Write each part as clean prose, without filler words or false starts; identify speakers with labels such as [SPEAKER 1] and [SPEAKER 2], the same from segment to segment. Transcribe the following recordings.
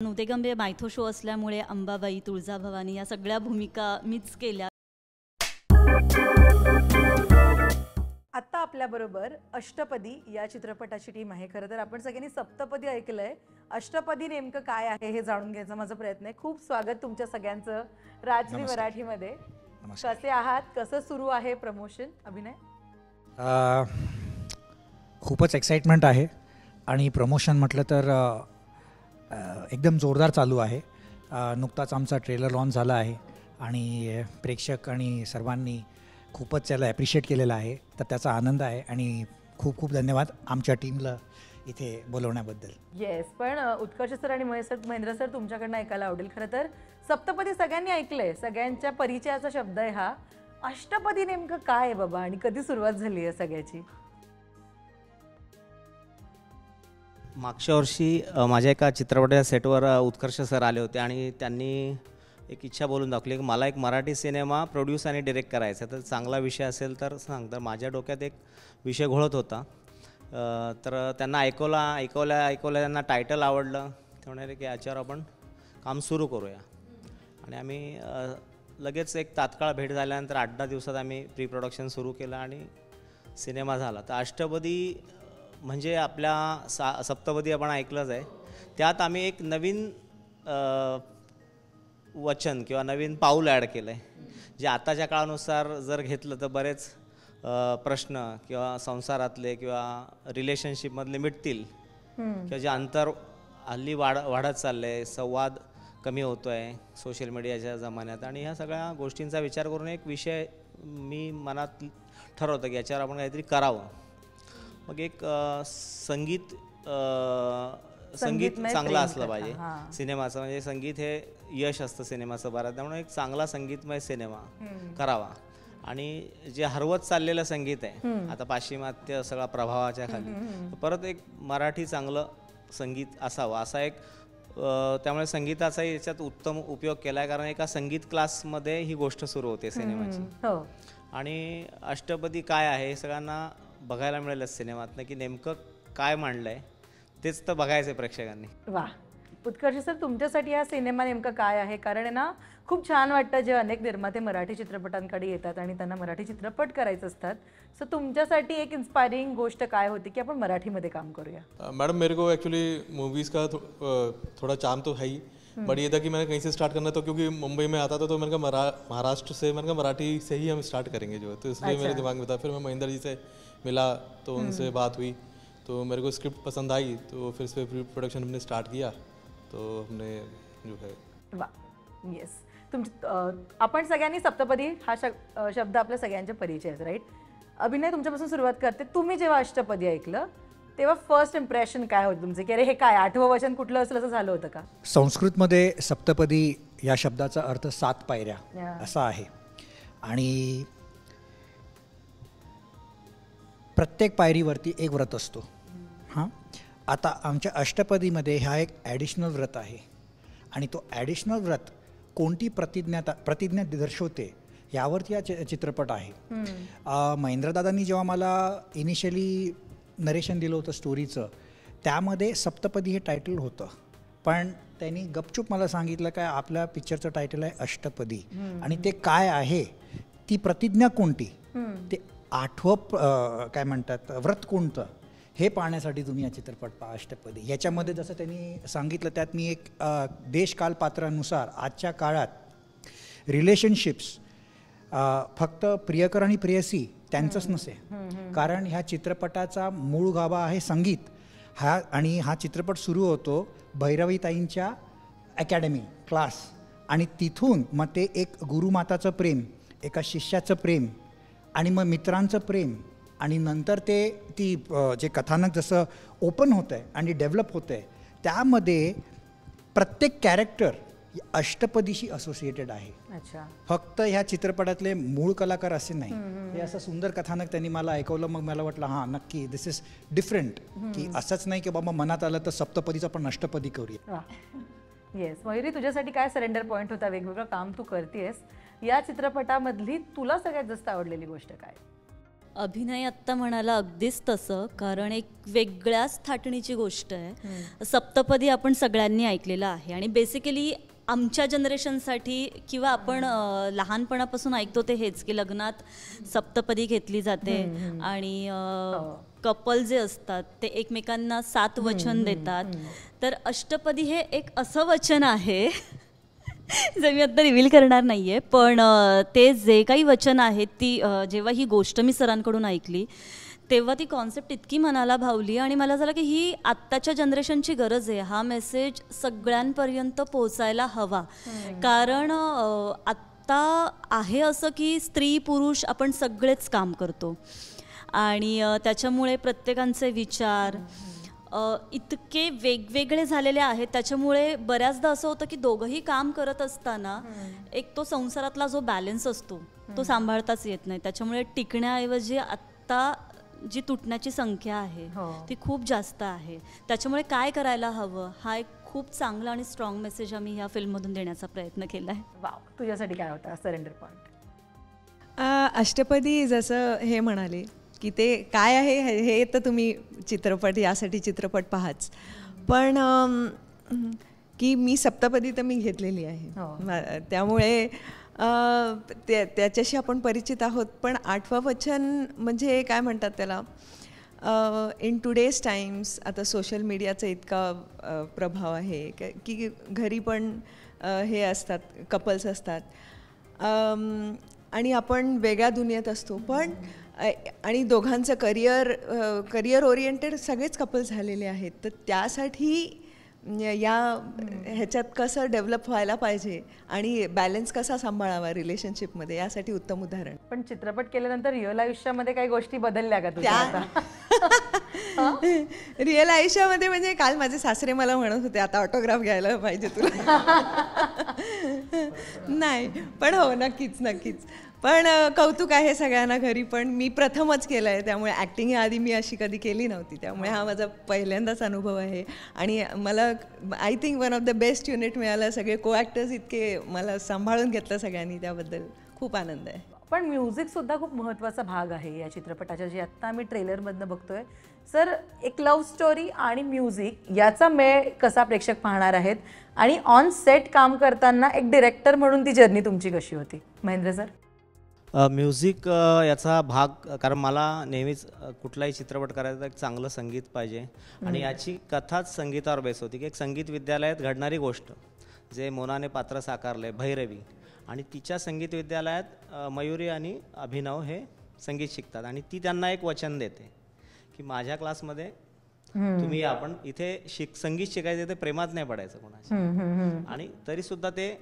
[SPEAKER 1] नवतेगंबे मायथो show असल्यामुळे अंबाबाई, तुळजाभवानी या सगळ्या भूमिका मीच केल्या.
[SPEAKER 2] आता आपल्याबरोबर अष्टपदी या चित्रपटाची टीम आहे. खरं तर आपण सगळ्यांनी सप्तपदी ऐकलंय. अष्टपदी नेमकं काय आहे हे जाणून घ्यायचा माझा प्रयत्न आहे. खूप स्वागत तुमच्या सगळ्यांचं राजवी मराठीमध्ये. कसे आहात? कसं सुरू आहे प्रमोशन? अभिनय
[SPEAKER 3] खूपच एक्साइटमेंट आहे आणि प्रमोशन म्हटलं तर एकदम जोरदार चालू आहे. नुकताच आमचा ट्रेलर लॉन्च झाला आहे आणि प्रेक्षक आणि सर्वांनी खूपच त्याला ॲप्रिशिएट केलेलं आहे, तर त्याचा आनंद आहे आणि खूप खूप धन्यवाद आमच्या टीमला इथे बोलवण्याबद्दल.
[SPEAKER 2] येस, पण उत्कर्ष सर आणि महेंद्र सर तुमच्याकडनं ऐकायला आवडेल. खरं तर सप्तपदी सगळ्यांनी ऐकलंय, सगळ्यांच्या परिचयाचा शब्द आहे हा. अष्टपदी नेमकं काय आहे बाबा आणि कधी सुरुवात झाली आहे सगळ्याची?
[SPEAKER 4] मागच्या वर्षी माझ्या एका चित्रपटाच्या सेटवर उत्कर्ष सर आले होते आणि त्यांनी एक इच्छा बोलून दाखवली की मला एक मराठी सिनेमा प्रोड्यूस आणि डिरेक्ट करायचा, तर चांगला विषय असेल तर सांग. तर माझ्या डोक्यात एक विषय घोळत होता, तर त्यांना ऐकवल्या त्यांना टायटल आवडलं. ते म्हणाले की याच्यावर आपण काम सुरू करूया आणि आम्ही लगेच एक तात्काळ भेट झाल्यानंतर 8-10 दिवसात आम्ही प्री प्रोडक्शन सुरू केलं आणि सिनेमा झाला. तर अष्टपदी म्हणजे आपल्या सप्तपदी आपण ऐकलंच आहे, त्यात आम्ही एक नवीन वचन किंवा नवीन पाऊल ॲड केलं आहे, जे आताच्या काळानुसार जर घेतलं तर बरेच प्रश्न किंवा संसारातले किंवा रिलेशनशिपमधले मिटतील किंवा जे अंतर हल्ली वाढत चाललं आहे, संवाद कमी होतो आहे सोशल मीडियाच्या जमान्यात, आणि ह्या सगळ्या गोष्टींचा विचार करून एक विषय मी मनात ठरवतं की याच्यावर आपण काहीतरी करावं. मग एक संगीत चांगलं असलं पाहिजे सिनेमाचं, म्हणजे संगीत हे यश असतं सिनेमाचं बरं, त्यामुळे एक चांगला संगीतमय सिनेमा करावा. आणि जे हरवत चाललेलं संगीत आहे आता पाश्चिमात्य सगळा प्रभावाच्या खाली, परत एक मराठी चांगलं संगीत असावं असा एक, त्यामुळे संगीताचाही याच्यात उत्तम उपयोग केला आहे, कारण एका संगीत क्लासमध्ये ही गोष्ट सुरू होते सिनेमाची. आणि अष्टपदी काय आहे हे सगळ्यांना बघायला मिळेलच सिनेमातनं, की नेमकं काय मांडलं आहे तेच तर बघायचं आहे प्रेक्षकांनी.
[SPEAKER 2] वा, उत्कर्ष सर तुमच्यासाठी हा सिनेमा नेमका काय आहे? कारण आहे ना, खूप छान वाटतं जे अनेक निर्माते मराठी चित्रपटांकडे येतात आणि त्यांना मराठी चित्रपट करायचे असतात. सो तुमच्यासाठी एक इन्स्पायरिंग गोष्ट काय होती की आपण मराठीमध्ये काम करूया?
[SPEAKER 5] मैडम, मेरे को एक्चुअली मूवीज़ का थोड़ा चार्म तो है ही, बट ये था कि मैंने कहीं से स्टार्ट करना, तो क्योंकि मुंबई में आता था तो मैंने कहा महाराष्ट्र से, मैंने कहा मराठी से ही हम स्टार्ट करेंगे जो, तो इसलिए मेरे दिमाग में था. फिर मैं महेंद्र जी से मिला तो उनसे बात हुई, तो मेरे को स्क्रिप्ट पसंद आई, तो फिर इस पर प्री प्रोडक्शन हमने स्टार्ट किया, तो हमने जो है.
[SPEAKER 2] वाह, येस. आपण सगळ्यांनी सप्तपदी हा शब्द आपल्या सगळ्यांच्या परिचय आहे, राईट? अभिनय, तुमच्यापासून सुरुवात करते. तुम्ही जेव्हा अष्टपदी ऐकलं तेव्हा फर्स्ट इम्प्रेशन काय होतं तुमचं, की अरे हे काय, 8वं वचन कुठलं असेल असं झालं होतं का?
[SPEAKER 3] संस्कृतमध्ये सप्तपदी या शब्दाचा अर्थ 7 पायऱ्या असा आहे आणि प्रत्येक पायरीवरती एक व्रत असतो. हां, आता आमच्या अष्टपदीमध्ये हा एक ॲडिशनल व्रत आहे आणि तो ॲडिशनल व्रत कोणती प्रतिज्ञा दर्शवते यावरती हा चित्रपट आहे. महेंद्रदादांनी जेव्हा मला इनिशियली नरेशन दिलं होतं स्टोरीचं, त्यामध्ये सप्तपदी हे टायटल होतं, पण त्यांनी गपचूप मला सांगितलं काय आपल्या पिक्चरचं टायटल आहे अष्टपदी, आणि ते काय आहे, ती प्रतिज्ञा कोणती, ते 8वं काय म्हणतात व्रत कोणतं हे पाहण्यासाठी तुम्ही हा चित्रपट पहा अष्टपदी. याच्यामध्ये जसं त्यांनी सांगितलं त्यात मी एक देशकाल पात्रानुसार आजच्या काळात रिलेशनशिप्स फक्त प्रियकर आणि प्रेयसी त्यांचंच नसे, कारण ह्या चित्रपटाचा मूळ गाभा आहे संगीत हा, आणि हा चित्रपट सुरू होतो भैरवीताईंच्या अकॅडमी क्लास, आणि तिथून मग ते एक गुरुमाताचं प्रेम, एका शिष्याचं प्रेम, आणि मग मित्रांचं प्रेम, आणि नंतर ती जे कथानक जसं ओपन होतं आहे आणि डेव्हलप होतं आहे, त्यामध्ये प्रत्येक कॅरेक्टर अष्टपदीशी असोसिएटेड आहे.
[SPEAKER 2] अच्छा,
[SPEAKER 3] फक्त ह्या चित्रपटातले मूळ कलाकार असे नाही. हे असं सुंदर कथानक त्यांनी मला ऐकवलं, मग मला वाटलं हां नक्की दिस इज डिफरंट, की असंच नाही की बाबा मनात आलं तर सप्तपदीचं पण अष्टपदी करूया.
[SPEAKER 2] येस, मयुरी, तुझ्यासाठी काय सरेंडर पॉईंट होता? वेगवेगळं काम तू करतेस, या चित्रपटामधली तुला सगळ्यात जास्त आवडलेली गोष्ट काय?
[SPEAKER 1] अभिनय आत्ता म्हणाला अगदीच तसं, कारण एक वेगळ्याच थाटणीची गोष्ट आहे. सप्तपदी आपण सगळ्यांनी ऐकलेलं आहे आणि बेसिकली आमच्या जनरेशनसाठी किंवा आपण लहानपणापासून ऐकतो ते हेच की लग्नात सप्तपदी घेतली जाते आणि कपल जे असतात ते एकमेकांना 7 वचन देतात. तर अष्टपदी हे एक असं वचन आहे जे मी आता रिव्हील करणार नाही आहे, पण ते जे काही वचन आहेत ती जेव्हा ही गोष्ट मी सरांकडून ऐकली तेव्हा ती कॉन्सेप्ट इतकी मनाला भावली आणि मला झालं की ही आत्ताच्या जनरेशनची गरज आहे. हा मेसेज सगळ्यांपर्यंत पोहोचायला हवा, कारण आत्ता आहे असं की स्त्री पुरुष आपण सगळेच काम करतो आणि त्याच्यामुळे प्रत्येकांचे विचार इतके वेगवेगळे झालेले आहेत. त्याच्यामुळे बऱ्याचदा असं होतं की दोघंही काम करत असताना एक तो संसारातला जो बॅलन्स असतो तो सांभाळताच येत नाही. त्याच्यामुळे टिकण्याऐवजी आत्ता जी तुटण्याची संख्या आहे ती खूप जास्त आहे. त्याच्यामुळे काय करायला हवं हा एक खूप चांगला आणि स्ट्रॉंग मेसेज आम्ही ह्या फिल्ममधून देण्याचा प्रयत्न केला आहे.
[SPEAKER 2] वाव, तुझ्यासाठी काय होता सरेंडर पॉईंट?
[SPEAKER 6] अष्टपदी जसं हे म्हणाले की ते काय आहे हे तर तुम्ही चित्रपट यासाठी चित्रपट पाहाच, पण की मी सप्तपदी तर मी घेतलेली आहे त्यामुळे त्याच्याशी आपण परिचित आहोत. पण 8वं वचन म्हणजे काय म्हणतात त्याला, इन टुडेज टाइम्स आता सोशल मीडियाचा इतका प्रभाव आहे की घरी पण हे असतात, कपल्स असतात आणि आपण वेगळ्या दुनियेत असतो, पण आणि दोघांचं करिअर ओरिएंटेड सगळेच कपल झालेले आहेत. तर त्यासाठी या ह्याच्यात कसं डेव्हलप व्हायला पाहिजे आणि बॅलन्स कसा सांभाळावा रिलेशनशिपमध्ये यासाठी उत्तम उदाहरण.
[SPEAKER 2] पण चित्रपट केल्यानंतर रिअल आयुष्यामध्ये काही गोष्टी बदलल्या का तुझ्या?
[SPEAKER 6] रिअल आयुष्यामध्ये म्हणजे काल माझे सासरे मला म्हणत होते आता ऑटोग्राफ घ्यायला पाहिजे तुला. नाही पण हो नक्कीच नक्कीच, पण कौतुक आहे सगळ्यांना घरी. पण मी प्रथमच केलं आहे त्यामुळे ॲक्टिंग आधी मी अशी कधी केली नव्हती, त्यामुळे हा माझा पहिल्यांदाच अनुभव आहे आणि मला I think one of the best unit मिळालं. सगळे को ॲक्टर्स इतके मला सांभाळून घेतलं सगळ्यांनी, त्याबद्दल खूप आनंद आहे.
[SPEAKER 2] पण म्युझिक सुद्धा खूप महत्त्वाचा भाग आहे या चित्रपटाच्या, जे आत्ता आम्ही ट्रेलरमधनं बघतोय. सर, एक लव्ह स्टोरी आणि म्युझिक याचा मेळ कसा प्रेक्षक पाहणार आहेत आणि ऑन सेट काम करताना एक डिरेक्टर म्हणून ती जर्नी तुमची कशी होती? महेंद्र सर.
[SPEAKER 4] म्युझिक याचा भाग, कारण मला नेहमीच कुठलाही चित्रपट करायचा एक चांगलं संगीत पाहिजे आणि याची कथाच संगीतावर बेस होती की एक संगीत विद्यालयात घडणारी गोष्ट, जे मोनाने पात्र साकारले भैरवी, आणि तिच्या संगीत विद्यालयात मयुरी आणि अभिनव हे संगीत शिकतात आणि ती त्यांना एक वचन देते की माझ्या क्लासमध्ये तुम्ही आपण इथे संगीत शिकायचे, ते प्रेमात नाही पडायचं कोणाच्या, आणि तरीसुद्धा ते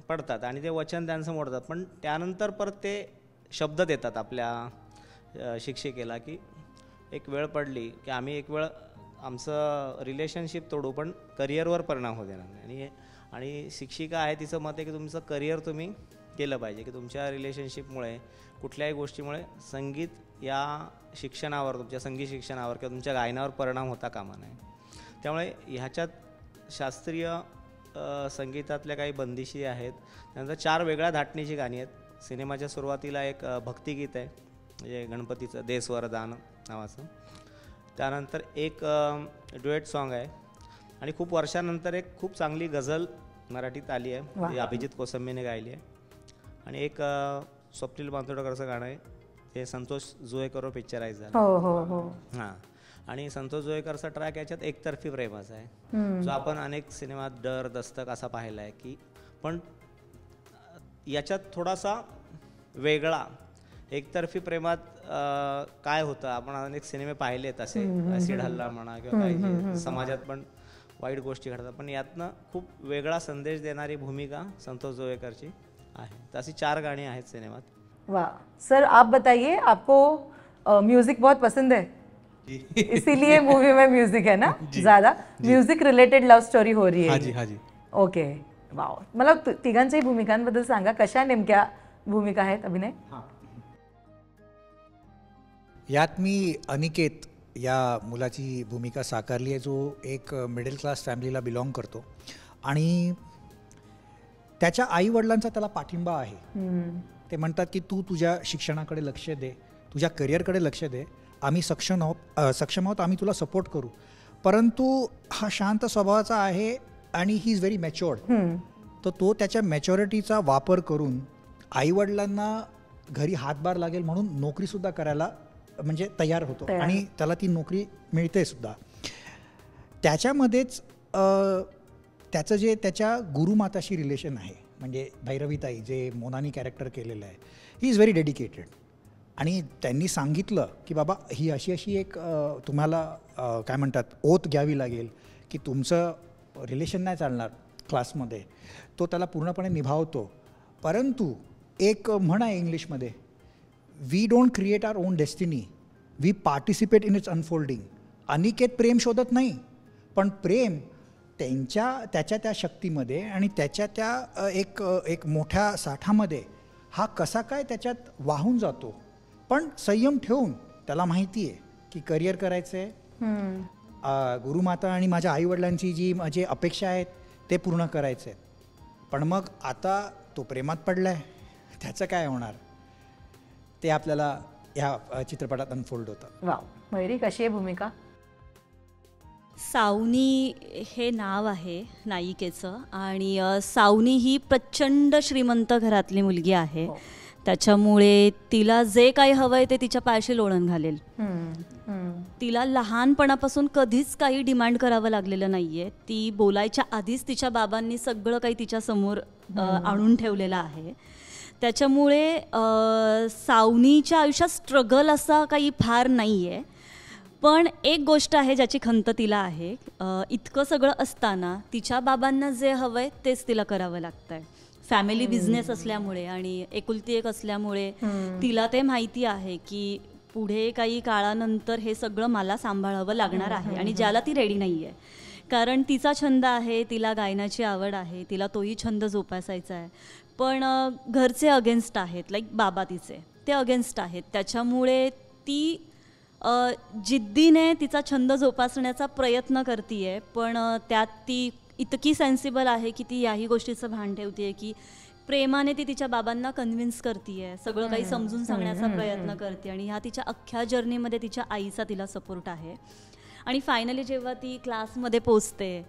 [SPEAKER 4] पडतात आणि ते वचन त्यांचं मोडतात. पण त्यानंतर परत ते शब्द देतात आपल्या शिक्षिकेला की एक वेळ पडली की आम्ही एक वेळ आमचं रिलेशनशिप तोडू पण करिअरवर परिणाम होऊ देणार नाही. आणि शिक्षिका आहे तिचं मत आहे की तुमचं करिअर तुम्ही केलं पाहिजे, की तुमच्या रिलेशनशिपमुळे कुठल्याही गोष्टीमुळे संगीत या शिक्षणावर, तुमच्या संगीत शिक्षणावर किंवा तुमच्या गायनावर परिणाम होता कामा नये. त्यामुळे ह्याच्यात शास्त्रीय संगीतातल्या काही बंदिशी आहेत. त्यानंतर 4 वेगळ्या धाटणीची गाणी आहेत. सिनेमाच्या सुरुवातीला एक भक्तिगीत आहे म्हणजे गणपतीचं देसवरदान नावाचं. त्यानंतर एक ड्युएट सॉन्ग आहे आणि खूप वर्षानंतर एक खूप चांगली गझल मराठीत आली आहे, ती अभिजित कोसंबीने गायली आहे. आणि एक स्वप्नील बांदोडकरचं गाणं आहे, ते संतोष जोहेकर पिक्चराईज झालं. हां, आणि संतोष जोहेकरचा ट्रॅक याच्यात एकतर्फी प्रेमाचा आहे, जो आपण अनेक सिनेमात डर दस्तक असा पाहिला आहे की, पण याच्यात थोडासा वेगळा एकतर्फी प्रेमात काय होतं, आपण अनेक सिनेमे पाहिलेत असे, ॲसिड हल्ला म्हणा किंवा काही समाजात पण वाईट गोष्टी घडतात, पण यातनं खूप वेगळा संदेश देणारी भूमिका संतोष जोहेकरची आहे. तशी 4 गाणी आहेत सिनेमात.
[SPEAKER 2] वाह सर, आप बताइए, आपको म्यूजिक बहुत पसंद है? इसीलिए मूवी में म्यूजिक है ना ज्यादा? म्यूजिक रिलेटेड लव स्टोरी हो रही है?
[SPEAKER 5] हाँ जी, हाँ जी.
[SPEAKER 2] Okay, wow. मला तिघांच्याही भूमिकांबद्दल सांगा, कशा नेमक्या भूमिका आहेत अभिनय?
[SPEAKER 3] यात मी अनिकेत या मुलाची भूमिका साकारली आहे, जो एक मिडल क्लास फॅमिलीला बिलॉंग करतो आणि त्याच्या आईवडिलांचा त्याला पाठिंबा आहे. ते म्हणतात की तू तुझ्या शिक्षणाकडे लक्ष दे, तुझ्या करिअरकडे लक्ष दे, आम्ही सक्षम आहोत, आम्ही तुला सपोर्ट करू. परंतु हा शांत स्वभावाचा आहे आणि ही इज व्हेरी मॅच्युअर्ड. तर तो त्याच्या मॅच्युरिटीचा वापर करून आईवडिलांना घरी हातभार लागेल म्हणून नोकरीसुद्धा करायला म्हणजे तयार होतो आणि त्याला ती नोकरी मिळते सुद्धा. त्याच्यामध्येच त्याचं जे त्याच्या गुरुमाताशी रिलेशन आहे, म्हणजे भैरवीताई जे मोनानी कॅरेक्टर केलेलं आहे, ही इज व्हेरी डेडिकेटेड. आणि त्यांनी सांगितलं की बाबा ही अशी एक तुम्हाला काय म्हणतात ओथ घ्यावी लागेल की तुमचं रिलेशन नाही चालणार क्लासमध्ये, तो त्याला पूर्णपणे निभावतो. परंतु एक म्हण आहे इंग्लिशमध्ये, we don't create our own destiny, we participate in its unfolding. Aniket प्रेम शोधत नाही, पण प्रेम त्याच्या त्या शक्तीमध्ये आणि त्याच्या त्या एक मोठ्या साठामध्ये हा कसा काय त्याच्यात वाहून जातो, पण संयम ठेवून. त्याला माहिती आहे की करिअर करायचं आहे, गुरुमाता आणि माझ्या आईवडिलांची जी माझी अपेक्षा आहेत ते पूर्ण करायचे आहेत. पण मग आता तो प्रेमात पडला आहे, त्याचं काय होणार ते आपल्याला ह्या चित्रपटात अनफोल्ड होतं.
[SPEAKER 2] वा, मयुरी कशी आहे भूमिका?
[SPEAKER 1] सावनी हे नाव आहे नायिकेचं आणि सावनी ही प्रचंड श्रीमंत घरातली मुलगी आहे. त्याच्यामुळे तिला जे काही हवं आहे ते तिच्या पायाशी लोळण घालेल. तिला लहानपणापासून कधीच काही डिमांड करावं लागलेलं नाही आहे. ती बोलायच्या आधीच तिच्या बाबांनी सगळं काही तिच्यासमोर आणून ठेवलेलं आहे. त्याच्यामुळे सावनीच्या आयुष्यात स्ट्रगल असा काही फार नाही आहे. पण एक गोष्ट आहे ज्याची खंत तिला आहे, इतकं सगळं असताना तिच्या बाबांना जे हवं आहे तेच तिला करावं लागतं आहे. फॅमिली बिझनेस असल्यामुळे आणि एकुलती एक असल्यामुळे तिला ते माहिती आहे की पुढे काही काळानंतर हे सगळं मला सांभाळावं लागणार आहे आणि ज्याला ती रेडी नाही आहे. कारण तिचा छंद आहे, तिला गायनाची आवड आहे, तिला तोही छंद जोपासायचा आहे. पण घरचे अगेन्स्ट आहेत, लाईक बाबा तिचे ते अगेन्स्ट आहेत. त्याच्यामुळे ती जिद्दीने तिचा छंद जोपासण्याचा प्रयत्न करते आहे. पण त्यात ती इतकी सेन्सिबल आहे की ती याही गोष्टीचं भान ठेवते आहे की प्रेमाने ती तिच्या बाबांना कन्व्हिन्स करते आहे, सगळं काही समजून सांगण्याचा प्रयत्न करते आणि ह्या तिच्या अख्ख्या जर्नीमध्ये तिच्या आईचा तिला सपोर्ट आहे. आणि फायनली जेव्हा ती क्लासमध्ये पोचते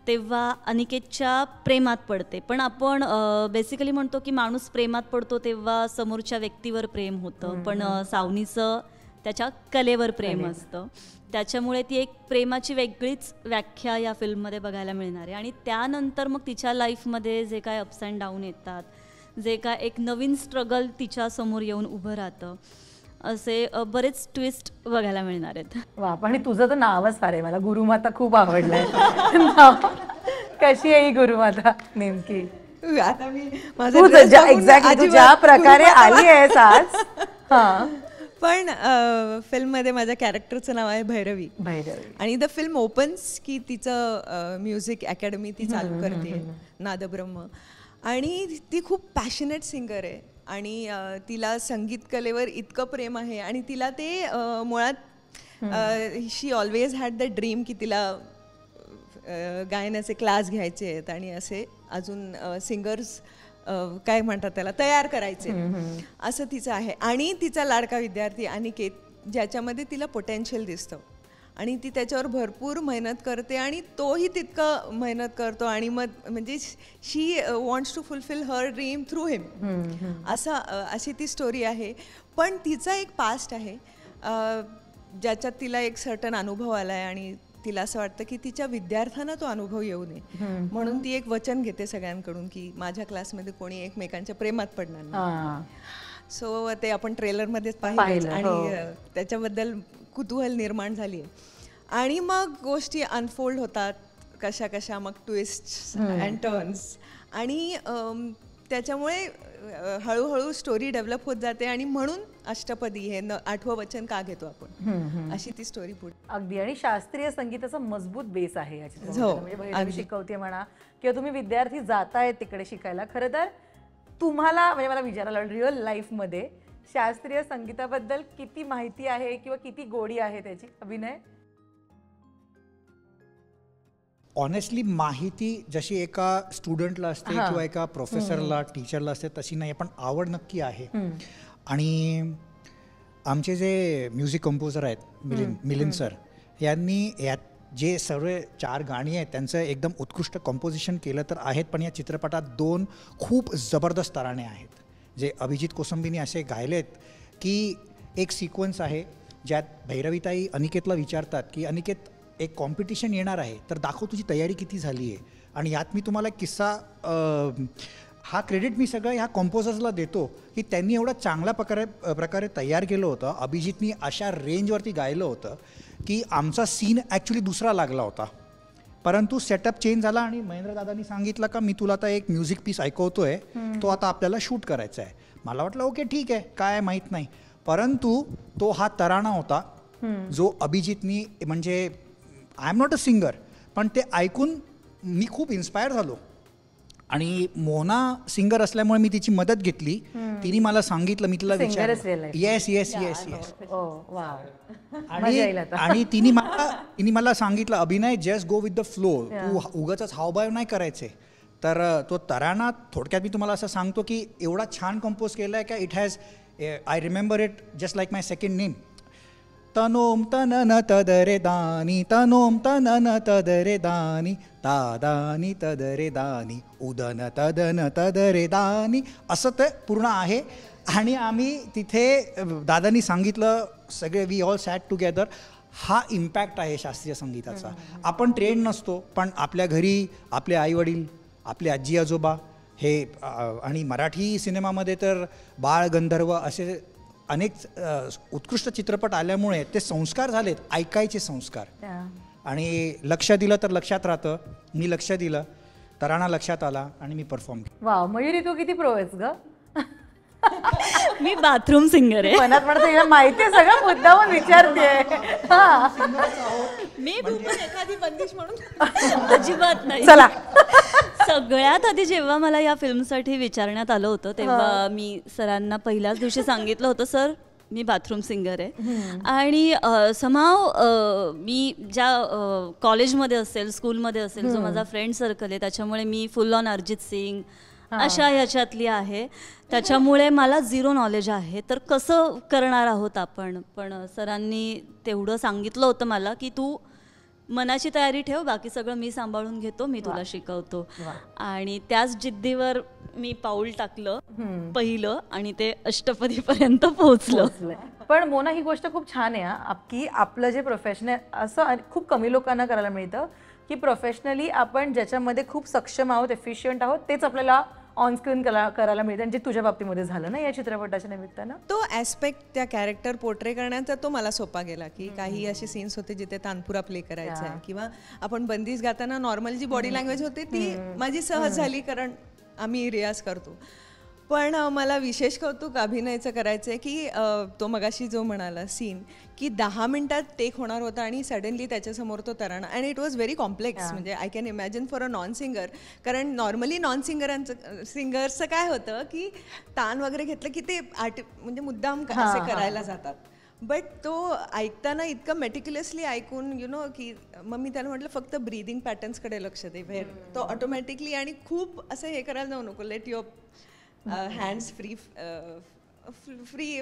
[SPEAKER 1] तेव्हा अनिकेतच्या प्रेमात पडते. पण आपण बेसिकली म्हणतो की माणूस प्रेमात पडतो तेव्हा समोरच्या व्यक्तीवर प्रेम होतं, पण सावनीचं त्याच्या कलेवर प्रेम असतं. त्याच्यामुळे ती एक प्रेमाची वेगळीच व्याख्या या फिल्ममध्ये बघायला मिळणार आहे. आणि त्यानंतर मग तिच्या लाईफमध्ये जे काय अप्स अँड डाऊन येतात, जे काय एक नवीन स्ट्रगल तिच्यासमोर येऊन उभं राहतं, असे बरेच ट्विस्ट बघायला मिळणार आहेत.
[SPEAKER 2] वा, पण तुझं तर नावच फार आहे, मला गुरुमाता खूप आवडलंय. कशी आहे ही गुरुमाता नेमकी?
[SPEAKER 6] आता मी
[SPEAKER 2] एक्झॅक्टली ज्या प्रकारे आली आहेस आज. हा,
[SPEAKER 6] पण फिल्ममध्ये माझ्या कॅरेक्टरचं नाव आहे भैरवी. आणि द फिल्म ओपन्स की तिचं म्युझिक अकॅडमी ती चालू करते नादब्रह्म. आणि ती खूप पॅशनेट सिंगर आहे आणि तिला संगीत कलेवर इतकं प्रेम आहे आणि तिला ते मुळात शी ऑलवेज हॅड द ड्रीम की तिला गायनाचे क्लास घ्यायचे आहेत आणि असे अजून सिंगर्स काय म्हणतात त्याला तयार करायचे, असं तिचं आहे. आणि तिचा लाडका विद्यार्थी अनिकेत, ज्याच्यामध्ये तिला पोटेन्शियल दिसतं आणि ती त्याच्यावर भरपूर मेहनत करते आणि तोही तितकं मेहनत करतो आणि मग म्हणजे she wants to fulfil her dream through him, अशी ती स्टोरी आहे. पण तिचा एक पास्ट आहे ज्याच्यात तिला एक सर्टन अनुभव आला आहे आणि तिला असं वाटतं की तिच्या विद्यार्थ्यांना तो अनुभव येऊ नये म्हणून ती एक वचन घेते सगळ्यांकडून की माझ्या क्लासमध्ये कोणी एकमेकांच्या प्रेमात पडणार नाही. सो ते आपण ट्रेलरमध्येच पाहिलं आणि त्याच्याबद्दल कुतूहल निर्माण झाली आहे. आणि मग गोष्टी अनफोल्ड होतात कशा कशा, मग ट्विस्ट अँड टर्न्स, आणि त्याच्यामुळे हळूहळू स्टोरी डेव्हलप होत जाते. आणि म्हणून अष्टपदी हे 8वं वचन का घेतो आपण, अशी ती स्टोरी पुढे.
[SPEAKER 2] अगदी. आणि शास्त्रीय संगीताचा मजबूत बेस आहे या चित्रपटात. म्हणजे भैरवी शिकवते म्हणा किंवा तुम्ही विद्यार्थी जाताय तिकडे शिकायला, खरं तर तुम्हाला म्हणजे मला विचारायला रिअल लाईफमध्ये शास्त्रीय संगीताबद्दल किती माहिती आहे किंवा किती गोडी आहे त्याची अभिनय?
[SPEAKER 3] ऑनेस्टली माहिती जशी एका स्टुडंटला असते किंवा एका प्रोफेसरला टीचरला असते तशी नाही, पण आवड नक्की आहे. आणि आमचे जे म्युझिक कंपोजर आहेत मिलिंद सर यांनी यात जे सर्व 4 गाणी आहेत त्यांचं एकदम उत्कृष्ट कंपोजिशन केलं तर आहेत, पण या चित्रपटात 2 खूप जबरदस्त तराणे आहेत जे अभिजित कोसंबीने असे गायलेत की एक सिक्वन्स आहे ज्यात भैरवीताई अनिकेतला विचारतात की अनिकेत एक कॉम्पिटिशन येणार आहे तर दाखव तुझी तयारी किती झाली आहे. आणि यात मी तुम्हाला किस्सा हा क्रेडिट मी सगळं ह्या कॉम्पोजर्सला देतो की त्यांनी एवढा चांगल्या प्रकारे तयार केलं होतं. अभिजितनी अशा रेंजवरती गायलं होतं की आमचा सीन ॲक्च्युली दुसरा लागला होता, परंतु सेटअप चेंज झाला आणि महेंद्र दादांनी सांगितलं का मी तुला आता एक म्युझिक पीस ऐकवतोय, तो आता आपल्याला शूट करायचा आहे. मला वाटलं ओके ठीक आहे, काय माहीत नाही, परंतु तो हा तराणा होता जो अभिजितनी, म्हणजे I am not a singer, पण ते ऐकून मी खूप इन्स्पायर झालो. आणि मोना सिंगर असल्यामुळे मी तिची मदत घेतली. तिने मला सांगितलं, मी तिला विचारलं येस येस येस येस आणि तिने मला सांगितलं Abhinay just go with the flow, तू उगाच हावभाव नाही करायचे. तर तो तराणा थोडक्यात मी तुम्हाला असं सांगतो की एवढा छान कंपोज केला आहे का it has, I remember it just like my second name. तनोम तनन तदरे दानी तनोम तनन तदरे दानी तादानी तदरे दानी उदन तदन तदरे दानी असं ते पूर्ण आहे. आणि आम्ही तिथे दादांनी सांगितलं सगळे वी ऑल सॅट टुगेदर. हा इम्पॅक्ट आहे शास्त्रीय संगीताचा. आपण ट्रेंड नसतो, पण आपल्या घरी आपले आईवडील, आपले आजी आजोबा हे, आणि मराठी सिनेमामध्ये तर बाळ गंधर्व असे अनेक उत्कृष्ट चित्रपट आल्यामुळे ते संस्कार झालेत, ऐकायचे संस्कार. आणि लक्ष दिलं तर लक्षात राहतं. मी लक्ष दिलं, तराणा लक्षात आला आणि मी परफॉर्म केलं.
[SPEAKER 2] वा, मयुरी तू किती प्रो आहेस ग.
[SPEAKER 1] मी बाथरूम सिंगर आहे.
[SPEAKER 2] मनात म्हणत माहिती आहे सगळं, मुद्दामून विचारते.
[SPEAKER 1] मी एखादी बंदिश म्हणून अजिबात नाही.
[SPEAKER 2] चला.
[SPEAKER 1] सगळ्यात आधी जेव्हा मला या फिल्मसाठी विचारण्यात आलं होतं तेव्हा मी सरांना पहिल्याच दिवशी सांगितलं होतं, सर मी बाथरूम सिंगर आहे. आणि समाव मी ज्या कॉलेजमध्ये असेल, स्कूलमध्ये असेल, जो माझा फ्रेंड सर्कल आहे त्याच्यामुळे मी फुल ऑन अरिजित सिंग अशा ह्याच्यातली आहे, त्याच्यामुळे मला 0 नॉलेज आहे. तर कसं करणार आहोत आपण, पण सरांनी तेवढं सांगितलं होतं मला की तू मनाची तयारी ठेव, बाकी सगळं मी सांभाळून घेतो, मी तुला शिकवतो. आणि त्याच जिद्दीवर मी पाऊल टाकलं पहिलं आणि ते अष्टपदीपर्यंत पोहोचलं.
[SPEAKER 2] पण मोना ही गोष्ट खूप छान आहे की आपलं जे प्रोफेशन आहे असं खूप कमी लोकांना करायला मिळतं की प्रोफेशनली आपण ज्याच्यामध्ये खूप सक्षम आहोत, एफिशियंट आहोत, तेच आपल्याला ऑन स्क्रीन करायला मिळतं. आणि जे तुझ्या बाबतीमध्ये झालं ना या चित्रपटाच्या निमित्तानं,
[SPEAKER 6] तो ॲस्पेक्ट त्या कॅरेक्टर पोर्ट्रे करण्याचा तो मला सोपा गेला. की काही असे सीन्स होते जिथे तानपुरा प्ले करायचा आहे, किंवा आपण बंदिश गाताना नॉर्मल जी बॉडी लँग्वेज होती ती माझी सहज झाली, कारण आम्ही रियाज करतो. पण मला विशेष कौतुक अभिनयचं करायचं आहे की तो मगाशी जो म्हणाला सीन की 10 मिनिटात टेक होणार होता आणि सडनली त्याच्यासमोर तो तराणा, and it was very complex. म्हणजे I can imagine for a non singer, कारण नॉर्मली नॉन सिंगर्सचं काय होतं की तान वगैरे घेतलं की ते म्हणजे मुद्दाम असे करायला जातात. बट तो ऐकताना इतकं मेटिक्युलसली ऐकून की मग मी त्याला म्हटलं फक्त ब्रीदिंग पॅटर्न्सकडे लक्ष दे, बाहेर तो ऑटोमॅटिकली, आणि खूप असं हे करायला जाऊ नको, late your hands free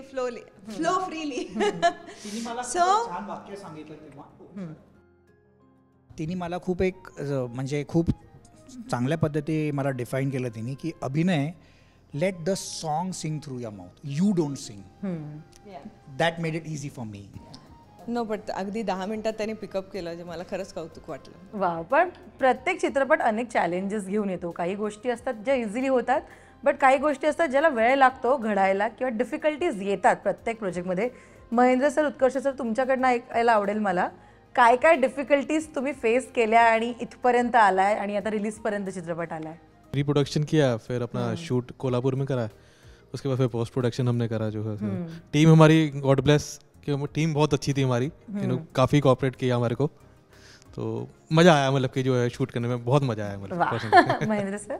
[SPEAKER 6] flow freely. So
[SPEAKER 3] तिने मला खूप एक म्हणजे खूप चांगल्या पद्धती मला डिफाईन केलं तिने की अभिनय, let the song sing through your mouth, you don't sing. That made it easy for me.
[SPEAKER 6] No, but अगदी 10 मिनिटात त्याने पिकअप केलं, जे मला खरंच कौतुक वाटलं.
[SPEAKER 2] वा. पण प्रत्येक चित्रपट अनेक चॅलेंजेस घेऊन येतो. काही गोष्टी असतात ज्या इझिली होतात, बट काही गोष्टी असतात ज्याला वेळ लागतो घडायला किंवा डिफिकल्टीज येतात प्रत्येक प्रोजेक्टमध्ये. महेंद्र सर, उत्कर्ष सर, तुमच्याकडनं ऐकायला आवडेल मला, काय काय डिफिकल्टीज तुम्ही फेस केल्या आणि इथपर्यंत आलाय आणि आता रिलीजपर्यंत चित्रपट आलाय?
[SPEAKER 5] प्री प्रोडक्शन किया, फिर अपना शूट कोल्हापुर में करा, उसके बाद फिर पोस्ट प्रोडक्शन हमने करा. जो है टीम हमारी, गॉड ब्लेस, कि टीम बहुत अच्छी थी हमारी, काफ़ी कोऑपरेट किया हमारे को, तो मज़ा आया. मतलब कि जो है शूट करने में बहुत मज़ा आया. मतलब
[SPEAKER 2] महेंद्र सर,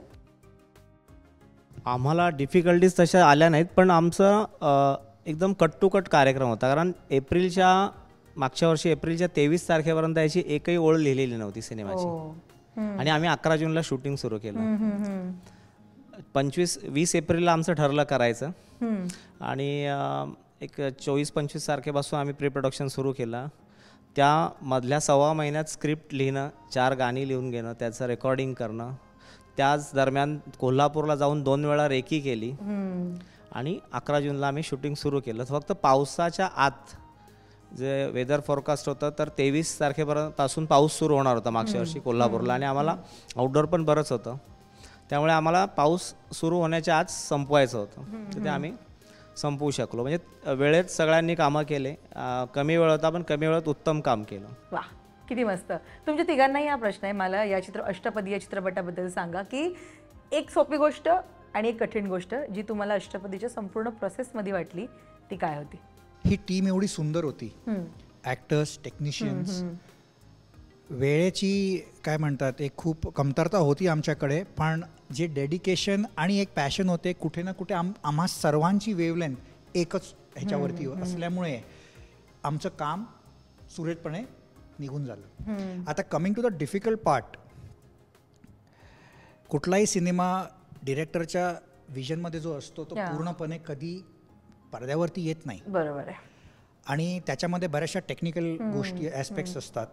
[SPEAKER 4] आम्हाला डिफिकल्टीज तशा आल्या नाहीत, पण आमचं एकदम कट टू कट कार्यक्रम होता. कारण मागच्या वर्षी एप्रिलच्या 23 तारखेपर्यंत याची एकही ओळ लिहिलेली नव्हती सिनेमाची, आणि आम्ही 11 जूनला शूटिंग सुरू केलं. 20 एप्रिलला आमचं ठरलं करायचं, आणि एक 24-25 तारखेपासून आम्ही प्री प्रोडक्शन सुरू केलं. त्यामधल्या 1.25 महिन्यात स्क्रिप्ट लिहिणं, 4 गाणी लिहून घेणं, त्याचं रेकॉर्डिंग करणं. त्याच दरम्यान कोल्हापूरला जाऊन 2 वेळा रेकी केली आणि 11 जूनला आम्ही शूटिंग सुरू केलं. फक्त पावसाच्या आत जे वेदर फॉरकास्ट होतं तर 23 तारखेपासून पाऊस सुरू होणार होता मागच्या वर्षी कोल्हापूरला आणि आम्हाला आउटडोअर पण बरंच होतं. त्यामुळे आम्हाला पाऊस सुरू होण्याच्या आज संपवायचं होतं. तर ते आम्ही संपवू शकलो. म्हणजे वेळेत सगळ्यांनी कामं केले. कमी वेळ होता पण कमी वेळात उत्तम काम केलं.
[SPEAKER 2] वा, किती मस्त. तुमच्या तिघांनाही हा प्रश्न आहे. मला या अष्टपदी या चित्रपटाबद्दल सांगा की एक सोपी गोष्ट आणि एक कठीण गोष्ट जी तुम्हाला अष्टपदीच्या संपूर्ण प्रोसेसमध्ये वाटली ती काय होती?
[SPEAKER 3] ही टीम एवढी सुंदर होती. ॲक्टर्स, टेक्निशियन्स, वेळेची काय म्हणतात एक खूप कमतरता होती आमच्याकडे, पण जे डेडिकेशन आणि एक पॅशन होते कुठे ना कुठे आम्हा सर्वांची वेवलेंथ एकच ह्याच्यावरती असल्यामुळे आमचं काम सुरेखपणे निघून झालं. आता coming to the difficult part, कुठलाही सिनेमा डिरेक्टरच्या विजनमध्ये जो असतो तो पूर्णपणे कधी पडद्यावरती येत नाही.
[SPEAKER 2] बरोबर आहे.
[SPEAKER 3] आणि त्याच्यामध्ये बऱ्याचशा टेक्निकल गोष्टी ॲस्पेक्ट्स असतात.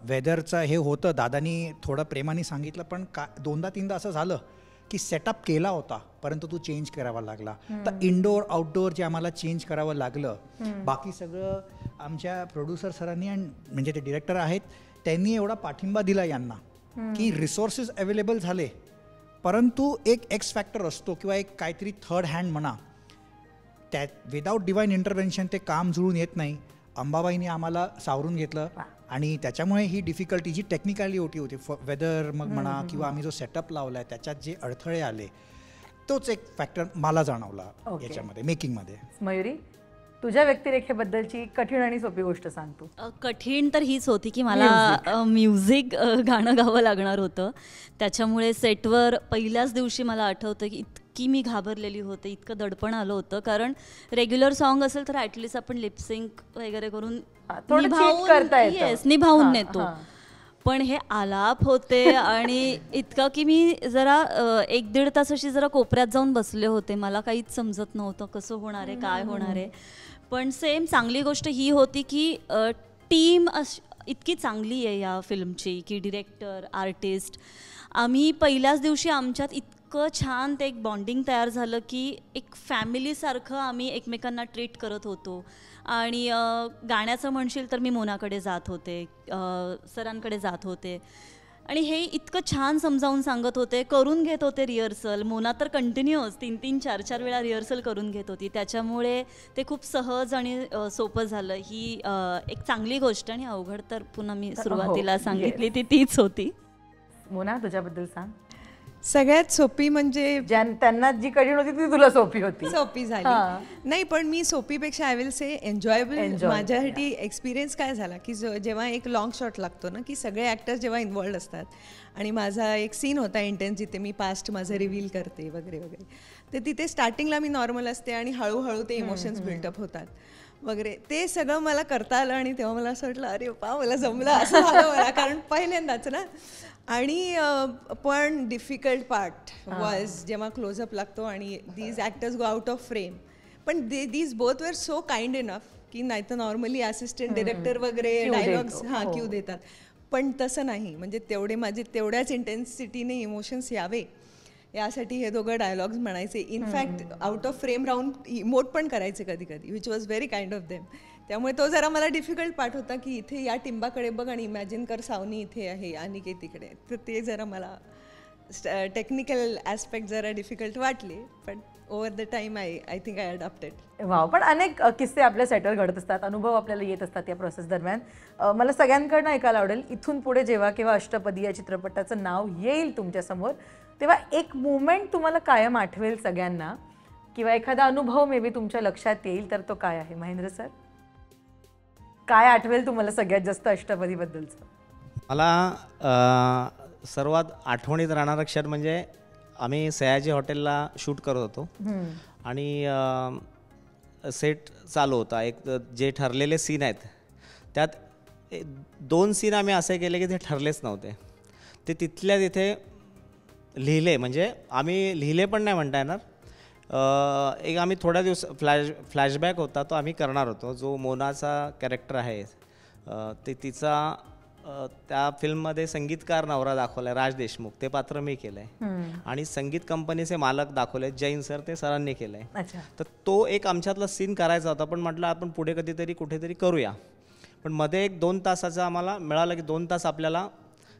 [SPEAKER 3] वेदरचं हे होतं, दादानी थोडं प्रेमाने सांगितलं, पण 2दा-3दा असं झालं की सेटअप केला होता परंतु तो चेंज करावा लागला. तर इनडोअर आउटडोअर जे आम्हाला चेंज करावं लागलं. बाकी सगळं आमच्या प्रोड्युसर सरांनी आणि म्हणजे ते डिरेक्टर आहेत त्यांनी एवढा पाठिंबा दिला यांना की रिसोर्सेस अवेलेबल झाले, परंतु एक एक्स फॅक्टर असतो किंवा एक काहीतरी थर्ड हँड म्हणा, त्या विदाऊट डिवाइन इंटरव्हेन्शन ते काम जुळून येत नाही. अंबाबाईने आम्हाला सावरून घेतलं आणि त्याच्यामुळे ही डिफिकल्टी जी टेक्निकॅलिटी होती वेदर मग म्हणा किंवा आम्ही जो सेटअप लावला आहे त्याच्यात जे अडथळे आले तोच एक फॅक्टर मला जाणवला याच्यामध्ये मेकिंगमध्ये.
[SPEAKER 2] मयुरी, तुझ्या व्यक्तिरेखेबद्दलची कठीण आणि सोपी गोष्ट सांग तू.
[SPEAKER 1] कठीण तर हीच होती की मला म्युझिक गाणं गावं लागणार होतं. त्याच्यामुळे सेटवर पहिल्याच दिवशी मला आठवतं की इतकी मी घाबरलेली होते, इतकं दडपण आलं होतं. कारण रेग्युलर सॉन्ग असेल तर ॲटलिस्ट आपण लिपसिंक वगैरे करून निभावून नेतो, पण हे आलाप होते आणि इतकं की मी जरा 1-1.5 तास अशी जरा कोपऱ्यात जाऊन बसले होते. मला काहीच समजत नव्हतं कसं होणार आहे, काय होणार आहे. पण सेम चांगली गोष्ट ही होती की टीम इतकी चांगली आहे या फिल्मची की डिरेक्टर, आर्टिस्ट, आम्ही पहिल्याच दिवशी आमच्यात इतकं छान ते एक बॉन्डिंग तयार झालं की एक फॅमिलीसारखं आम्ही एकमेकांना ट्रीट करत होतो. आणि गाण्याचं म्हणशील तर मी मोनाकडे जात होते, सरांकडे जात होते आणि हे इतकं छान समजावून सांगत होते, करून घेत होते रिहर्सल. मोना तर कंटिन्युअस 3-3, 4-4 वेळा रिहर्सल करून घेत होती. त्याच्यामुळे ते खूप सहज आणि सोपं झालं. ही एक चांगली गोष्ट. आणि अवघड तर पुन्हा मी सुरुवातीला सांगितली तीच होती.
[SPEAKER 2] मोना, तुझ्याबद्दल सांग.
[SPEAKER 6] सगळ्यात सोपी म्हणजे
[SPEAKER 2] त्यांना जी कठीण होती ती तुला सोपी होती.
[SPEAKER 6] सोपी झाली नाही, पण मी सोपीपेक्षा आय विल से एन्जॉयबल. माझ्यासाठी एक्सपिरियन्स काय झाला की जेव्हा एक लॉंग शॉट लागतो ना, की सगळे ॲक्टर्स जेव्हा इन्वॉल्ड असतात आणि माझा एक सीन होता इंटेन्स जिथे मी पास्ट माझं रिव्हील करते वगैरे वगैरे, तर तिथे स्टार्टिंगला मी नॉर्मल असते आणि हळूहळू ते इमोशन्स बिल्डअप होतात वगैरे. ते सगळं मला करता आलं आणि तेव्हा मला असं वाटलं अरे वा मला जमलं असं झालं मला, कारण पहिल्यांदाच ना. आणि पण डिफिकल्ट पार्ट वॉज जेव्हा क्लोजअप लागतो आणि these actors go out of frame, पण these both were so kind enough की नाही तर नॉर्मली असिस्टंट डिरेक्टर वगैरे डायलॉग्स क्यू देतात, पण तसं नाही. म्हणजे तेवढे माझे तेवढ्याच इंटेन्सिटीने इमोशन्स यावे यासाठी हे दोघं डायलॉग्स म्हणायचे. इनफॅक्ट आउट ऑफ फ्रेम राहून इमोट पण करायचे कधी कधी, which was very kind of them. त्यामुळे तो जरा मला डिफिकल्ट पार्ट होता की इथे या टिंबाकडे बघ आणि इमॅजिन कर सावनी इथे आहे आणि के तिकडे. तर ते जरा मला टेक्निकल ॲस्पेक्ट जरा डिफिकल्ट वाटले, पण over the time I think I adopted.
[SPEAKER 2] Wow. पण अनेक किस्से आपल्या सेटवर घडत असतात, अनुभव आपल्याला येत असतात या प्रोसेस दरम्यान. मला सगळ्यांकडनं ऐकायला आवडेल इथून पुढे जेव्हा केव्हा अष्टपदी या चित्रपटाचं नाव येईल तुमच्यासमोर, तेव्हा एक मुमेंट तुम्हाला कायम आठवेल सगळ्यांना, किंवा एखादा अनुभव मे बी तुमच्या लक्षात येईल, तर तो काय आहे? महेंद्र सर, काय आठवेल तुम्हाला सगळ्यात जास्त अष्टपदीबद्दलचं?
[SPEAKER 4] मला सर्वात आठवणीत राहणारा क्षण म्हणजे आम्ही सयाजी हॉटेलला शूट करत होतो आणि सेट चालू होता. एक जे ठरलेले सीन आहेत त्यात 2 सीन आम्ही असे केले की ते ठरलेच नव्हते. ते तिथल्या तिथे लिहिले, म्हणजे आम्ही लिहिले पण नाही म्हणता येणार, एक आम्ही थोड्या दिवस फ्लॅशबॅक होता तो आम्ही करणार होतो. जो मोनाचा कॅरेक्टर आहे ते तिचा त्या फिल्ममध्ये संगीतकार नवरा दाखवला आहे, राज देशमुख, ते पात्र मी केलं आहे. आणि संगीत कंपनीचे मालक दाखवले जैन सर, ते सरांनी केलं आहे. तर तो एक आमच्यातला सीन करायचा होता, पण म्हटलं आपण पुढे कधीतरी कुठेतरी करूया. पण मध्ये एक 2 तासाचं आम्हाला मिळालं की 2 तास आपल्याला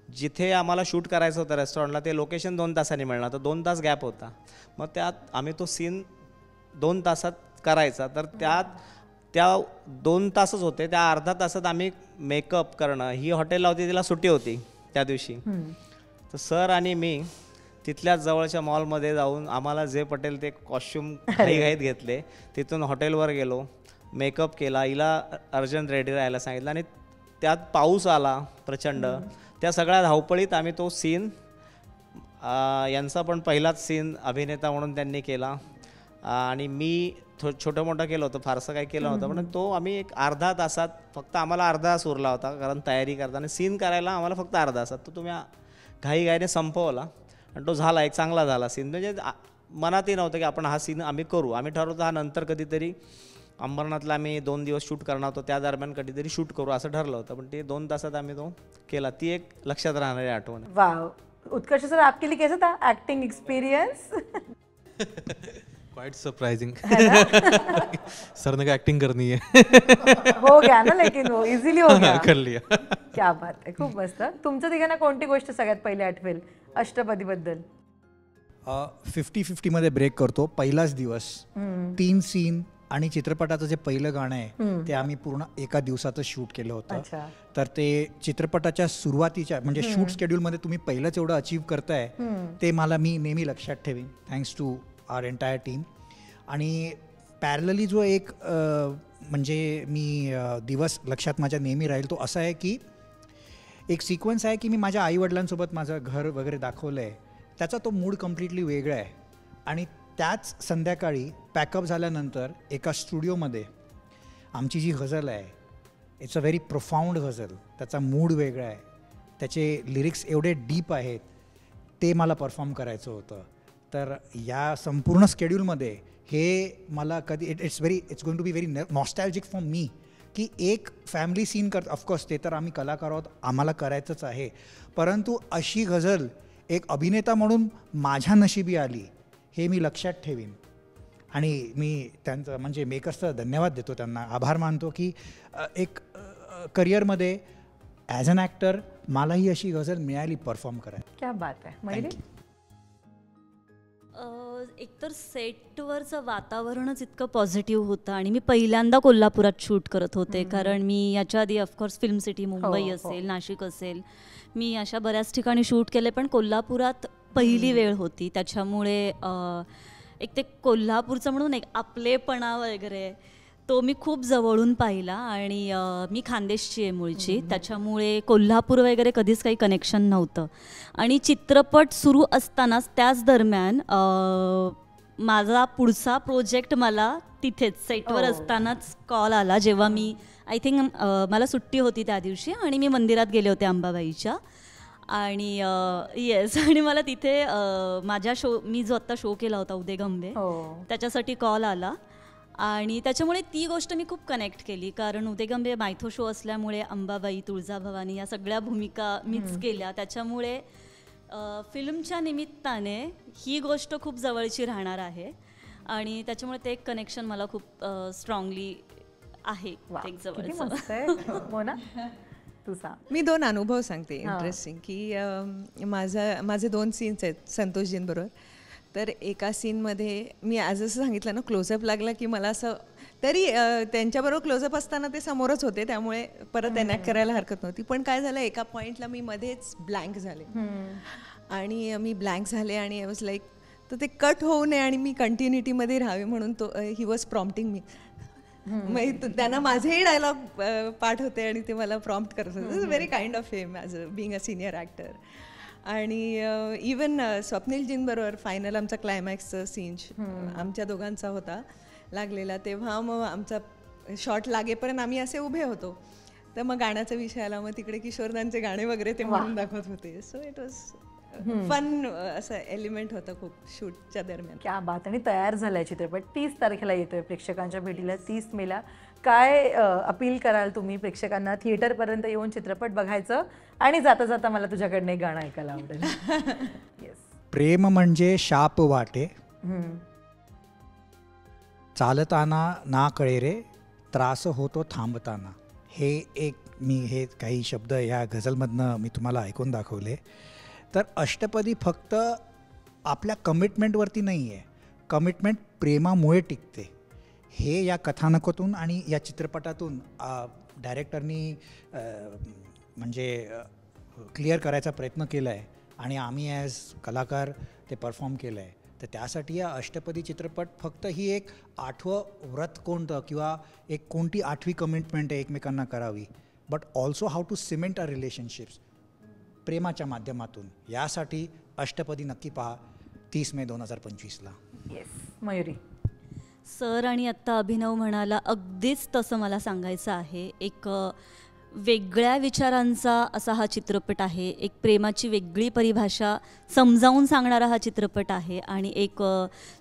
[SPEAKER 4] जिथे आम्हाला शूट करायचं होतं रेस्टॉरंटला ते लोकेशन 2 तासांनी मिळणार, तर 2 तास गॅप होता. मग त्यात आम्ही तो सीन 2 तासात करायचा. तर त्या 2 तासच होते, त्या अर्धा तासात आम्ही मेकअप करणं, ही हॉटेलला होती, तिला सुट्टी होती त्या दिवशी. तर सर आणि मी तिथल्याच जवळच्या मॉलमध्ये जाऊन आम्हाला जे पटेल ते कॉस्ट्युम घाईघाईत घेतले. तिथून हॉटेलवर गेलो, मेकअप केला, हिला अर्जंट रेडी राहायला सांगितलं. आणि त्यात पाऊस आला प्रचंड. त्या सगळ्या धावपळीत आम्ही तो सीन, यांचा पण पहिलाच सीन अभिनेता म्हणून त्यांनी केला. आणि मी छोटं मोठं केलं होतं, फारसं काही केलं नव्हतं, पण तो आम्ही एक अर्धा तासात, फक्त आम्हाला अर्धा तास उरला होता कारण तयारी करताना. सीन करायला आम्हाला फक्त अर्धा तासात तो तुम्ही घाईघाईने संपवला आणि तो झाला, एक चांगला झाला सीन. म्हणजे मनातही नव्हतं की आपण हा सीन आम्ही करू. आम्ही ठरवतो हा नंतर कधीतरी अंबरनाथला आम्ही 2 दिवस शूट करणार होतो, त्या दरम्यान कधीतरी शूट करू असं ठरलं होतं. पण ते 2 तासात आम्ही तो केला. ती एक लक्षात राहणारी आठवण आहे.
[SPEAKER 2] वाह, उत्कर्ष सर, आपके लिए कैसा था acting experience?
[SPEAKER 5] Quite surprising. Sir ने कहा एक्टिंग करनी है.
[SPEAKER 2] हो गया ना, लेकिन वो इझिली हो गया.
[SPEAKER 5] कर लिया.
[SPEAKER 2] क्या बात आहे, खूप मस्त. तुमच्या तिघांना कोणती गोष्ट सगळ्यात पहिले आठवेल अष्टपदीबद्दल?
[SPEAKER 3] 50-50 ब्रेक करतो. पहिलाच दिवस 3 सीन आणि चित्रपटाचं जे पहिलं गाणं आहे ते आम्ही पूर्ण एका दिवसाचं शूट केलं होतं. तर ते चित्रपटाच्या सुरुवातीच्या म्हणजे शूट शेड्यूलमध्ये तुम्ही पहिलंच एवढं अचीव्ह करताय ते मी नेहमी लक्षात ठेवीन, thanks to our entire team. आणि पॅरलली जो एक म्हणजे मी दिवस लक्षात माझ्या नेहमी राहील तो असा आहे की एक सिक्वेन्स आहे की मी माझ्या आईवडिलांसोबत माझं घर वगैरे दाखवलं आहे, त्याचा तो मूड कम्प्लिटली वेगळा आहे. आणि त्याच संध्याकाळी पॅकअप झाल्यानंतर एका स्टुडिओमध्ये आमची जी गझल आहे, इट्स अ व्हेरी प्रोफाऊंड गझल, त्याचा मूड वेगळा आहे, त्याचे लिरिक्स एवढे डीप आहेत, ते मला परफॉर्म करायचं होतं. तर या संपूर्ण स्केड्यूलमध्ये हे मला कधी it's going to be very nostalgic for me की एक फॅमिली सीन ऑफकोर्स ते तर आम्ही कलाकार आहोत, आम्हाला करायचंच आहे, परंतु अशी गझल एक अभिनेता म्हणून माझ्या नशिबी आली हे मी लक्षात ठेवीन. आणि मी त्यांचं म्हणजे मेकर्सचं धन्यवाद देतो, त्यांना आभार मानतो की एक करिअरमध्ये ॲज अन ॲक्टर मलाही अशी गझल मिळाली परफॉर्म करायला.
[SPEAKER 2] क्या बात आहे. महिली?
[SPEAKER 1] एकतर सेटवरचं वातावरणच इतकं पॉझिटिव्ह होतं. आणि मी पहिल्यांदा कोल्हापुरात शूट करत होते, कारण मी याच्या आधी ऑफकोर्स फिल्म सिटी मुंबई असेल, नाशिक असेल, मी अशा बऱ्याच ठिकाणी शूट केले, पण कोल्हापुरात पहिली वेळ होती. त्याच्यामुळे एक ते कोल्हापूरचं म्हणून एक आपलेपणा वगैरे तो मी खूप जवळून पाहिला. आणि मी खानदेशची आहे मूळची, त्याच्यामुळे कोल्हापूर वगैरे कधीच काही कनेक्शन नव्हतं. आणि चित्रपट सुरू असतानाच त्याच दरम्यान माझा पुढचा प्रोजेक्ट मला तिथेच सेटवर असतानाच कॉल आला, जेव्हा मी आय थिंक मला सुट्टी होती त्या दिवशी आणि मी मंदिरात गेले होते अंबाबाईच्या. आणि येस, आणि मला तिथे माझ्या मी जो आत्ता शो केला होता उदयगंबे, त्याच्यासाठी कॉल आला. आणि त्याच्यामुळे ती गोष्ट मी खूप कनेक्ट केली, कारण उदयगंबे मायथो शो असल्यामुळे अंबाबाई, तुळजाभवानी या सगळ्या भूमिका मीच केल्या. त्याच्यामुळे फिल्मच्या निमित्ताने ही गोष्ट खूप जवळची राहणार आहे. आणि त्याच्यामुळे ते एक कनेक्शन मला खूप स्ट्रॉंगली आहे एक जवळचं.
[SPEAKER 2] मोना, तू सांग.
[SPEAKER 6] मी 2 अनुभव सांगते इंटरेस्टिंग, की माझे 2 सीन्स आहेत संतोषजींबरोबर. तर एका सीनमध्ये मी आज असं सांगितलं ना, क्लोजअप लागला की मला असं, तरी त्यांच्याबरोबर क्लोजअप असताना ते समोरच होते, त्यामुळे परत एनॅक्ट करायला हरकत नव्हती. पण काय झालं, एका पॉईंटला मी मध्येच ब्लँक झाले. आणि मी ब्लँक झाले आणि आय वॉज लाईक, तर ते कट होऊ नये आणि मी कंटिन्युटीमध्ये राहावे म्हणून तो ही वॉज प्रॉम्प्टिंग मी. मग त्यांना माझेही डायलॉग पाठ होते आणि ते मला प्रॉम्प्ट करत होते. Very kind of fame as a being a senior actor. आणि इवन स्वप्नीलजींबरोबर फायनल आमचा क्लायमॅक्सचा सीन आमच्या दोघांचा होता लागलेला, तेव्हा मग आमचा शॉट लागेपर्यंत आम्ही असे उभे होतो. तर मग गाण्याचा विषय आला, मग तिकडे किशोरदांचे गाणे वगैरे ते म्हणून दाखवत होते. सो इट वॉज फन असं एलिमेंट होतं खूप शूटच्या दरम्यान.
[SPEAKER 2] क्या बात. आणि तयार झालाय चित्रपट, 30 तारखेला येतोय प्रेक्षकांच्या भेटीला, 30 मेला. काय अपील कराल तुम्ही प्रेक्षकांना थिएटरपर्यंत येऊन चित्रपट बघायचं? आणि जाता जाता मला तुझ्याकडनं एक गाणं ऐकायला आवडेल. येस.
[SPEAKER 3] प्रेम म्हणजे शाप वाटे, चालताना ना कळे रे, त्रास होतो थांबताना. हे काही शब्द ह्या गझलमधनं मी तुम्हाला ऐकून दाखवले. तर अष्टपदी फक्त आपल्या कमिटमेंटवरती नाही आहे, कमिटमेंट प्रेमामुळे टिकते. हे या कथानकातून आणि या चित्रपटातून डायरेक्टरनी म्हणजे क्लिअर करायचा प्रयत्न केला आहे आणि आम्ही ॲज कलाकार ते परफॉर्म केलं आहे. तर त्यासाठी या अष्टपदी चित्रपट फक्त ही एक 8वं व्रत कोणतं किंवा एक कोणती 8वी कमिटमेंट आहे एकमेकांना करावी, but also how to cement a relationships प्रेमाच्या माध्यमातून. यासाठी अष्टपदी नक्की पहा 30 मे 2025ला.
[SPEAKER 2] येस. मयुरी.
[SPEAKER 1] सर आणि आत्ता अभिनव म्हणाला अगदीच तसं मला सांगायचं आहे. एक वेगळ्या विचारांचा असा हा चित्रपट आहे. एक प्रेमाची वेगळी परिभाषा समजावून सांगणारा हा चित्रपट आहे आणि एक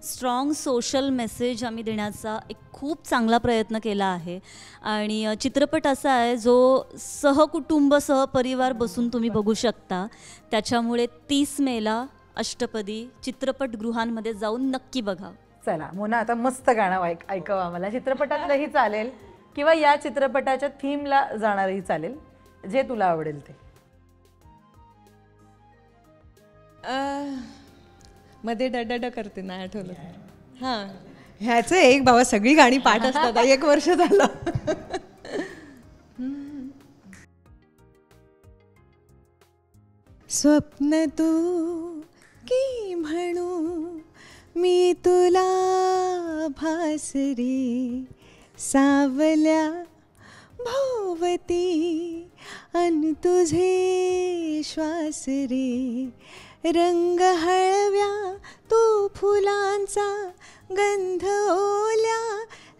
[SPEAKER 1] स्ट्रॉंग सोशल मेसेज आम्ही देण्याचा एक खूप चांगला प्रयत्न केला आहे. आणि चित्रपट असा आहे जो सहकुटुंब सहपरिवार बसून तुम्ही बघू शकता. त्याच्यामुळे 30 मेला अष्टपदी चित्रपटगृहांमध्ये जाऊन नक्की बघा.
[SPEAKER 2] चला मोना, आता मस्त गाणं ऐकव आम्हाला. चित्रपटातलंही चालेल किंवा या चित्रपटाच्या थीमला जाणारही चालेल, जे तुला आवडेल ते.
[SPEAKER 6] मध्ये डड करते ना, आठवलं. हां, ह्याचं एक बाबा सगळी गाणी पाठ असतात. 1 वर्ष झालं. स्वप्न तू की म्हणू मी तुला भासरी, सावल्या भोवती अन तुझे श्वास रे, रंग हळव्या तू फुलांचा, गंध ओल्या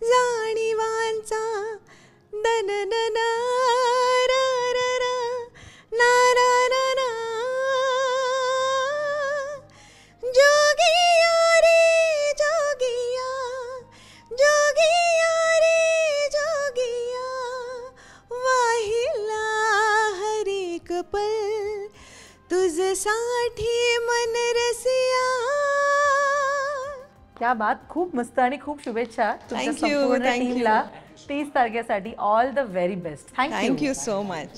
[SPEAKER 6] जाणीवांचा, दन दन र र र ना र र ना, जोगिया रे जोगिया, जोगिया रे जोगिया, वाहिला हर एक पल तुझसाठी मन रसिया.
[SPEAKER 2] क्या बात. खूप मस्त आणि खूप शुभेच्छा तुमच्या
[SPEAKER 6] Thank you,
[SPEAKER 2] संपूर्ण
[SPEAKER 6] thank you.
[SPEAKER 2] टीमला 30 तारखेसाठी. All the very best.
[SPEAKER 6] Thank you so much.